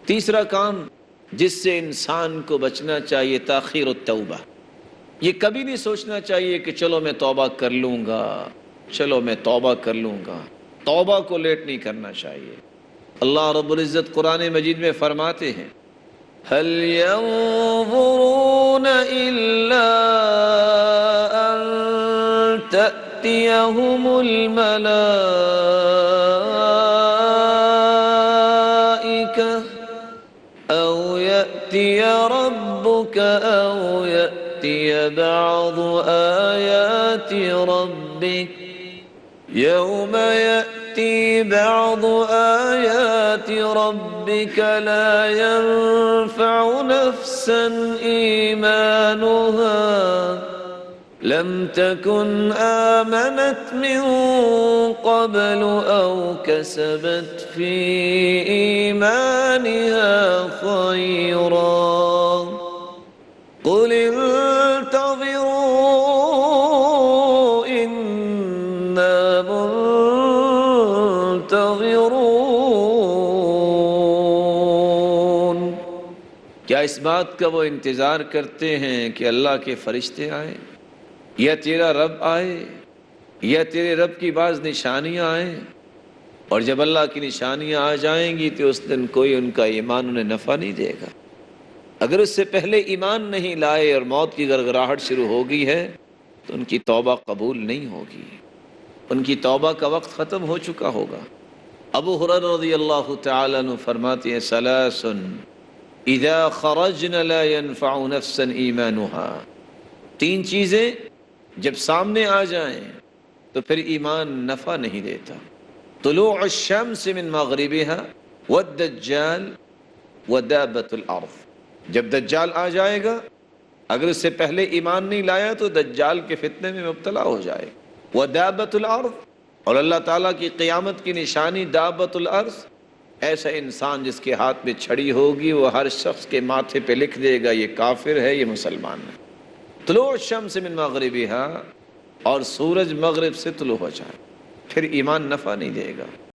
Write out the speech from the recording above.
तीसरा काम जिससे इंसान को बचना चाहिए, ताखीर तौबा। ये कभी नहीं सोचना चाहिए कि चलो मैं तौबा कर लूँगा, चलो मैं तौबा कर लूँगा। तौबा को लेट नहीं करना चाहिए। अल्लाह रब्बुल इज़्ज़त कुरान मजीद में फरमाते हैं, हल यंज़ुरून इल्ला अन तअतियहुमुल मलाइका औ यअतिय रब्बुका औ यअतिय बअदु आयाति रब्बिक यौम यअति बअदु आयाति रब्बिका ला यंफउ नफ्सन ईमानुहा लम तकुन आमनत मिन क़ब्लु औ कसबत फ़ी ईमानिहा ख़ैरा क़ुल इंतज़िरू इन्ना मुंतज़िरून। क्या इस बात का वो इंतज़ार करते हैं कि अल्लाह के फरिश्ते आए, या तेरा रब आए, या तेरे रब की बाज़ निशानियाँ आएँ? और जब अल्लाह की निशानियाँ आ जाएंगी तो उस दिन कोई उनका ईमान उन्हें नफ़ा नहीं देगा। अगर उससे पहले ईमान नहीं लाए और मौत की गड़गड़ाहट शुरू हो गई है तो उनकी तौबा कबूल नहीं होगी, उनकी तौबा का वक्त ख़त्म हो चुका होगा। अबू हुरैरा रज़ियल्लाहु तआला अन्हु फरमाते हैं, सलासुन इज़ा खरजन ला यनफ़उ नफ्सन ईमानुहा। तीन चीज़ें जब सामने आ जाएं तो फिर ईमान नफ़ा नहीं देता। तुलूअ अश-शम्स मिन मग़रिबिहा वद्दज्जाल वदाबतुल अर्ज़। जब दज्जाल आ जाएगा, अगर उससे पहले ईमान नहीं लाया तो दज्जाल के फितने में मुब्तला हो जाए। वदाबतुल अर्ज़, और अल्लाह ताला की क़यामत की निशानी दाबतुल अर्ज़, ऐसा इंसान जिसके हाथ में छड़ी होगी वो हर शख्स के माथे पे लिख देगा ये काफिर है, ये मुसलमान है। तुलूअ अश-शम्स मिन मग़रिबिहा, और सूरज मगरिब से तुलू हो जाए, फिर ईमान नफ़ा नहीं देगा।